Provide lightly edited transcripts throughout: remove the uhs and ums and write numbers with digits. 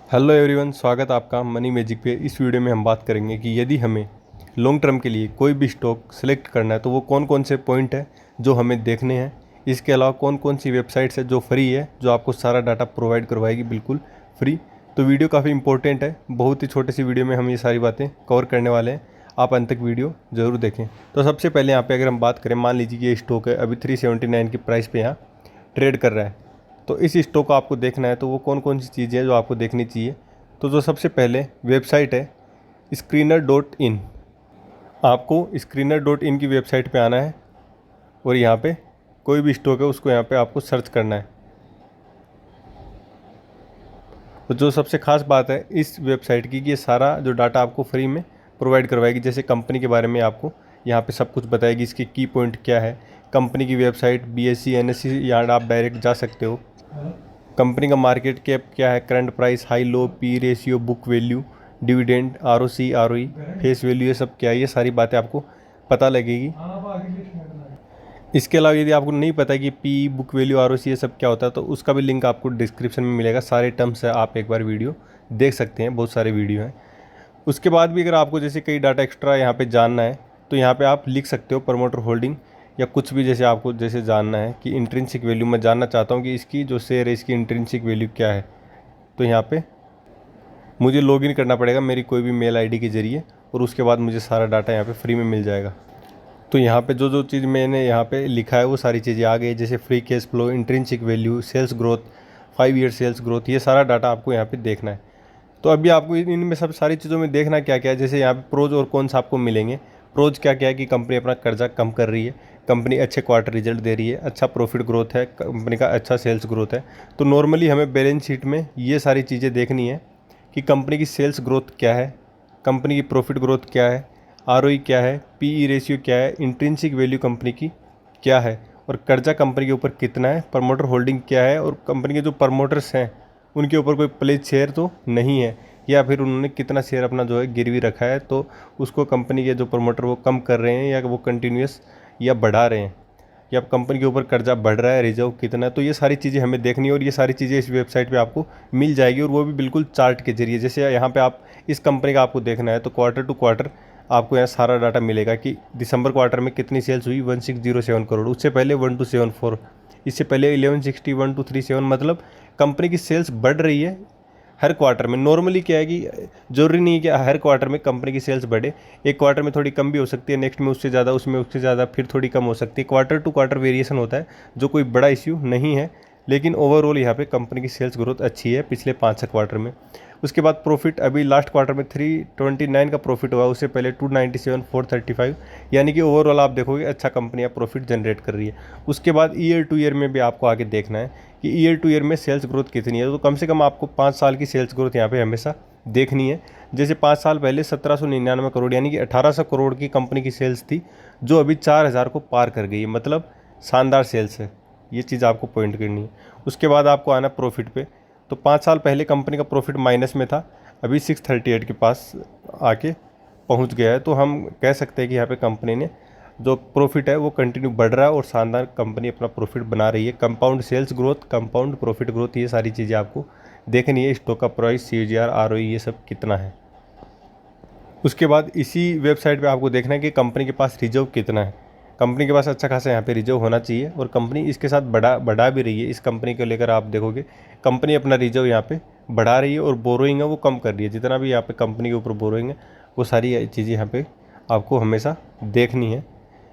Hello everyone, स्वागत है आपका मनी मैजिक पे। इस वीडियो में हम बात करेंगे कि यदि हमें लॉन्ग टर्म के लिए कोई भी स्टॉक सेलेक्ट करना है तो वो कौन कौन से पॉइंट है जो हमें देखने हैं। इसके अलावा कौन कौन सी वेबसाइट्स है जो फ्री है, जो आपको सारा डाटा प्रोवाइड करवाएगी बिल्कुल फ्री। तो वीडियो काफ़ी इंपॉर्टेंट है, बहुत ही छोटी सी वीडियो में हम ये सारी बातें कवर करने वाले हैं। आप अंत तक वीडियो ज़रूर देखें। तो सबसे पहले यहाँ पे अगर हम बात करें, मान लीजिए कि ये स्टॉक है अभी 379 की प्राइस पे यहाँ ट्रेड कर रहा है। तो इस स्टॉक को आपको देखना है तो वो कौन कौन सी चीज़ें हैं जो आपको देखनी चाहिए। तो जो सबसे पहले वेबसाइट है screener.in, आपको screener.in की वेबसाइट पे आना है और यहाँ पे कोई भी स्टॉक है उसको यहाँ पे आपको सर्च करना है। तो जो सबसे खास बात है इस वेबसाइट की कि ये सारा जो डाटा आपको फ्री में प्रोवाइड करवाएगी। जैसे कंपनी के बारे में आपको यहाँ पे सब कुछ बताएगी, इसके की पॉइंट क्या है, कंपनी की वेबसाइट BSE NSE, यहाँ आप डायरेक्ट जा सकते हो। कंपनी का मार्केट कैप क्या है, current price, high low, P ratio, book value, dividend, ROC ROE, face value, ये सब क्या है, ये सारी बातें आपको पता लगेगी। इसके अलावा यदि आपको नहीं पता कि पी, बुक वैल्यू, ROC ये सब क्या होता है तो उसका भी लिंक आपको डिस्क्रिप्शन में मिलेगा। सारे टर्म्स है, आप एक बार वीडियो देख सकते हैं, बहुत सारे वीडियो हैं। उसके बाद भी अगर आपको जैसे कई डाटा एक्स्ट्रा यहाँ पे जानना है तो यहाँ पे आप लिख सकते हो प्रमोटर होल्डिंग या कुछ भी। जैसे आपको जैसे जानना है कि इंट्रिंसिक वैल्यू, मैं जानना चाहता हूँ कि इसकी जो शेयर है इसकी इंट्रिंसिक वैल्यू क्या है, तो यहाँ पे मुझे लॉगिन करना पड़ेगा मेरी कोई भी मेल आईडी के ज़रिए और उसके बाद मुझे सारा डाटा यहाँ पे फ्री में मिल जाएगा। तो यहाँ पे जो जो चीज़ मैंने यहाँ पे लिखा है वो सारी चीज़ें आ गई, जैसे free cash flow, intrinsic value, sales growth, 5 year sales growth, ये सारा डाटा आपको यहाँ पे देखना है। तो अभी आपको इनमें सब सारी चीज़ों में देखना क्या क्या है। जैसे यहाँ पे प्रोज और कॉन्स आपको मिलेंगे। प्रोज क्या क्या है कि कंपनी अपना कर्जा कम कर रही है, कंपनी अच्छे क्वार्टर रिजल्ट दे रही है, अच्छा प्रॉफिट ग्रोथ है, कंपनी का अच्छा सेल्स ग्रोथ है। तो नॉर्मली हमें बैलेंस शीट में ये सारी चीज़ें देखनी है कि कंपनी की सेल्स ग्रोथ क्या है, कंपनी की प्रॉफिट ग्रोथ क्या है, ROE क्या है, PE रेशियो क्या है, इंट्रिंसिक वैल्यू कंपनी की क्या है, और कर्जा कंपनी के ऊपर कितना है, प्रमोटर होल्डिंग क्या है, और कंपनी के जो प्रमोटर्स हैं उनके ऊपर कोई प्लेज शेयर तो नहीं है, या फिर उन्होंने कितना शेयर अपना जो है गिरवी रखा है, तो उसको कंपनी के जो प्रमोटर वो कम कर रहे हैं या वो कंटिन्यूस या बढ़ा रहे हैं, या कंपनी के ऊपर कर्जा बढ़ रहा है, रिजर्व कितना है। तो ये सारी चीज़ें हमें देखनी है और ये सारी चीज़ें इस वेबसाइट पे आपको मिल जाएगी, और वो भी बिल्कुल चार्ट के जरिए। जैसे यहाँ पे आप इस कंपनी का आपको देखना है तो क्वार्टर टू क्वार्टर आपको यहाँ सारा डाटा मिलेगा कि दिसंबर क्वार्टर में कितनी सेल्स हुई, 1607 करोड़, उससे पहले 1274, इससे पहले 1160, 1237। मतलब कंपनी की सेल्स बढ़ रही है हर क्वार्टर में। नॉर्मली क्या है कि जरूरी नहीं है कि हर क्वार्टर में कंपनी की सेल्स बढ़े, एक क्वार्टर में थोड़ी कम भी हो सकती है, नेक्स्ट में उससे ज़्यादा, उसमें उससे ज़्यादा, फिर थोड़ी कम हो सकती है। क्वार्टर टू क्वार्टर वेरिएशन होता है जो कोई बड़ा इश्यू नहीं है, लेकिन ओवरऑल यहाँ पे कंपनी की सेल्स ग्रोथ अच्छी है पिछले 5-6 क्वार्टर में। उसके बाद प्रॉफिट, अभी लास्ट क्वार्टर में 329 का प्रॉफिट हुआ, उससे पहले 297, 435, यानी कि ओवरऑल आप देखोगे अच्छा कंपनी आप प्रॉफिट जनरेट कर रही है। उसके बाद ईयर टू ईयर में भी आपको आगे देखना है कि ईयर टू ईयर में सेल्स ग्रोथ कितनी है। तो कम से कम आपको 5 साल की सेल्स ग्रोथ यहाँ पे हमेशा देखनी है। जैसे 5 साल पहले 1799 करोड़ यानी कि 1800 करोड़ की कंपनी की सेल्स थी, जो अभी 4000 को पार कर गई है, मतलब शानदार सेल्स है। ये चीज़ आपको पॉइंट करनी है। उसके बाद आपको आना प्रॉफिट पे। तो 5 साल पहले कंपनी का प्रॉफिट माइनस में था, अभी 638 के पास आके पहुंच गया है। तो हम कह सकते हैं कि यहाँ पे कंपनी ने जो प्रॉफिट है वो कंटिन्यू बढ़ रहा है और शानदार कंपनी अपना प्रॉफिट बना रही है। Compound sales growth, compound profit growth, ये सारी चीज़ें आपको देखनी है। स्टॉक का प्राइस, CAGR, ROE, ये सब कितना है। उसके बाद इसी वेबसाइट पे आपको देखना है कि कंपनी के पास रिजर्व कितना है। कंपनी के पास अच्छा खासा यहाँ पे रिजर्व होना चाहिए, और कंपनी इसके साथ बढ़ा भी रही है। इस कंपनी को लेकर आप देखोगे कंपनी अपना रिजर्व यहाँ पे बढ़ा रही है और बोरोइंग है वो कम कर रही है। जितना भी यहाँ पे कंपनी के ऊपर बोरोइंग है वो सारी चीज़ें यहाँ पे आपको हमेशा देखनी है।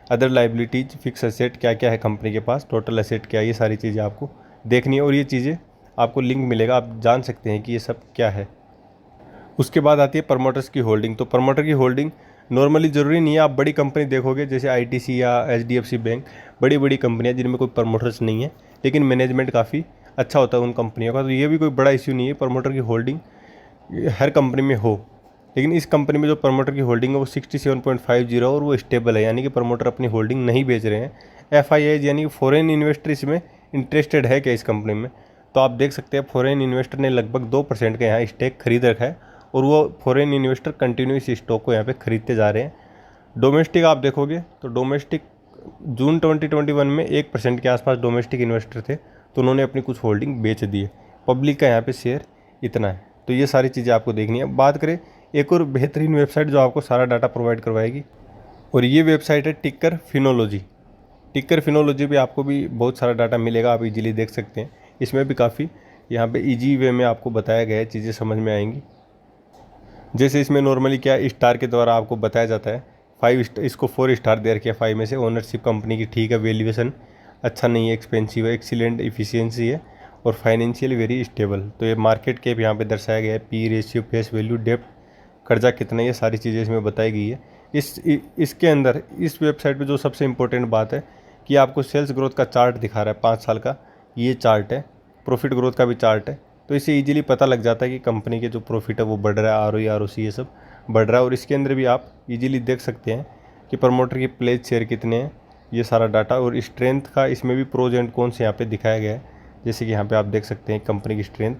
अदर लाइबिलिटीज, फिक्स एसेट क्या क्या है कंपनी के पास, टोटल एसेट क्या है, ये सारी चीज़ें आपको देखनी है, और ये चीज़ें आपको लिंक मिलेगा, आप जान सकते हैं कि ये सब क्या है। उसके बाद आती है प्रमोटर्स की होल्डिंग। तो प्रमोटर की होल्डिंग नॉर्मली ज़रूरी नहीं है, आप बड़ी कंपनी देखोगे जैसे ITC या HDFC बैंक, बड़ी बड़ी कंपनियां जिनमें कोई प्रमोटर्स नहीं है लेकिन मैनेजमेंट काफ़ी अच्छा होता है उन कंपनियों का, तो ये भी कोई बड़ा इश्यू नहीं है प्रमोटर की होल्डिंग हर कंपनी में हो। लेकिन इस कंपनी में जो प्रमोटर की होल्डिंग है वो 67.50 और वो स्टेबल है, यानी कि प्रमोटर अपनी होल्डिंग नहीं बेच रहे हैं। FIIs यानी कि फॉरेन इन्वेस्टर इसमें इंटरेस्टेड है क्या इस कंपनी में, तो आप देख सकते हैं फॉरेन इन्वेस्टर ने लगभग 2% का यहाँ स्टेक खरीद रखा है, और वो फॉरेन इन्वेस्टर कंटिन्यू इस स्टॉक को यहाँ पे खरीदते जा रहे हैं। डोमेस्टिक आप देखोगे तो डोमेस्टिक जून 2021 में 1% के आसपास डोमेस्टिक इन्वेस्टर थे, तो उन्होंने अपनी कुछ होल्डिंग बेच दी है। पब्लिक का यहाँ पे शेयर इतना है। तो ये सारी चीज़ें आपको देखनी है। बात करें एक और बेहतरीन वेबसाइट जो आपको सारा डाटा प्रोवाइड करवाएगी, और ये वेबसाइट है टिकर फिनोलॉजी। टिकर फिनोलॉजी पे आपको भी बहुत सारा डाटा मिलेगा, आप इजीली देख सकते हैं। इसमें भी काफ़ी यहाँ पे इजी वे में आपको बताया गया है, चीज़ें समझ में आएंगी। जैसे इसमें नॉर्मली क्या स्टार के द्वारा आपको बताया जाता है, 5 स्टार, इसको 4 स्टार दे रखे 5 में से। ओनरशिप कंपनी की ठीक है, वैल्यूएशन अच्छा नहीं है, एक्सपेंसिव है, एक्सीलेंट इफिशियंसी है, और फाइनेंशियल वेरी स्टेबल। तो ये मार्केट कैप यहाँ पे दर्शाया गया है, P ratio, face value, depth, कर्जा कितना, ये सारी चीज़ें इसमें बताई गई है। इसके अंदर इस वेबसाइट पे जो सबसे इम्पोर्टेंट बात है कि आपको सेल्स ग्रोथ का चार्ट दिखा रहा है, 5 साल का ये चार्ट है, प्रॉफिट ग्रोथ का भी चार्ट है। तो इससे इजीली पता लग जाता है कि कंपनी के जो प्रॉफिट है वो बढ़ रहा है, आरओई आरओसी ये सब बढ़ रहा है। और इसके अंदर भी आप इजीली देख सकते हैं कि प्रमोटर के प्लेज शेयर कितने हैं, ये सारा डाटा। और स्ट्रेंथ का इसमें भी प्रोज एंड कॉन्स यहाँ पे दिखाया गया है। जैसे कि यहाँ पे आप देख सकते हैं कंपनी की स्ट्रेंथ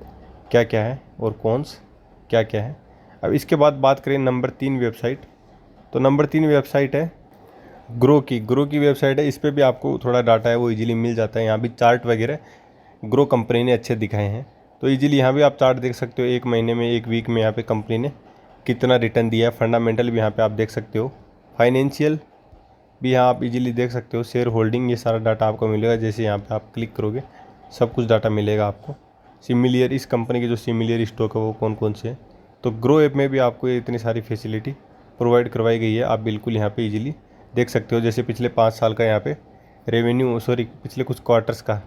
क्या क्या है और कॉन्स क्या क्या है। अब इसके बाद बात करें नंबर 3 वेबसाइट, तो नंबर 3 वेबसाइट है ग्रो की वेबसाइट है। इस पर भी आपको थोड़ा डाटा है वो इजीली मिल जाता है। यहाँ भी चार्ट वगैरह ग्रो कंपनी ने अच्छे दिखाए हैं, तो इजीली यहाँ भी आप चार्ट देख सकते हो, 1 महीने में, 1 वीक में यहाँ पे कंपनी ने कितना रिटर्न दिया है। फंडामेंटल भी यहाँ पे आप देख सकते हो, फाइनेंशियल भी यहाँ आप इजीली देख सकते हो, शेयर होल्डिंग, ये सारा डाटा आपको मिलेगा। जैसे यहाँ पे आप क्लिक करोगे सब कुछ डाटा मिलेगा आपको। सिमिलियर, इस कंपनी के जो सिमिलियर स्टॉक है वो कौन कौन से हैं। तो ग्रो ऐप में भी आपको ये इतनी सारी फैसिलिटी प्रोवाइड करवाई गई है, आप बिल्कुल यहाँ पे इजीली देख सकते हो। जैसे पिछले 5 साल का यहाँ पे रेवेन्यू, सॉरी पिछले कुछ क्वार्टर्स का।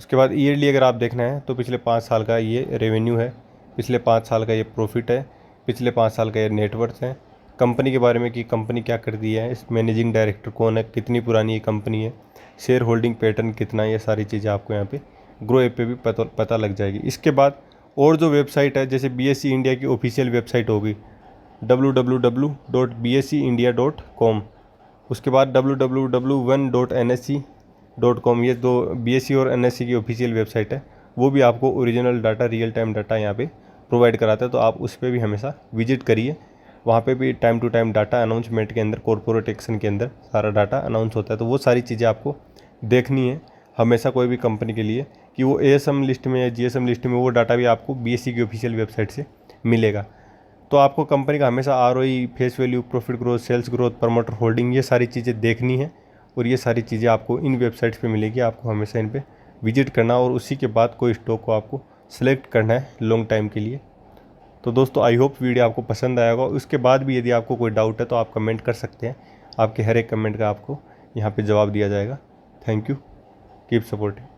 उसके बाद ईयरली अगर आप देखना है तो पिछले 5 साल का ये रेवेन्यू है, पिछले 5 साल का ये प्रॉफिट है, पिछले 5 साल का ये नेटवर्थ है। कंपनी के बारे में कि कंपनी क्या करती है, इस मैनेजिंग डायरेक्टर कौन है, कितनी पुरानी ये कंपनी है, शेयर होल्डिंग पैटर्न कितना, ये सारी चीज़ें आपको यहाँ पे ग्रो ऐप पे भी पता लग जाएगी। इसके बाद और जो वेबसाइट है, जैसे BSE इंडिया की ऑफिशियल वेबसाइट होगी www.bseindia.com, उसके बाद www.1.nsc.com, ये दो BSE और NSE की ऑफिशियल वेबसाइट है। वो भी आपको original data, real time data यहाँ पे प्रोवाइड कराता है, तो आप उस पर भी हमेशा विजिट करिए। वहाँ पे भी time to time data announcement के अंदर, कॉर्पोरेट एक्शन के अंदर सारा डाटा अनाउंस होता है। तो वो सारी चीज़ें आपको देखनी है हमेशा कोई भी कंपनी के लिए, कि वो ASM लिस्ट में या GSM लिस्ट में, वो डाटा भी आपको BSE की ऑफिशियल वेबसाइट से मिलेगा। तो आपको कंपनी का हमेशा ROE, face value, profit growth, sales growth, promoter holding, ये सारी चीज़ें देखनी है। और ये सारी चीज़ें आपको इन वेबसाइट्स पे मिलेगी, आपको हमेशा इन पे विजिट करना, और उसी के बाद कोई स्टॉक को आपको सेलेक्ट करना है लॉन्ग टाइम के लिए। तो दोस्तों आई होप वीडियो आपको पसंद आएगा। उसके बाद भी यदि आपको कोई डाउट है तो आप कमेंट कर सकते हैं, आपके हर एक कमेंट का आपको यहाँ पे जवाब दिया जाएगा। Thank you, keep supporting.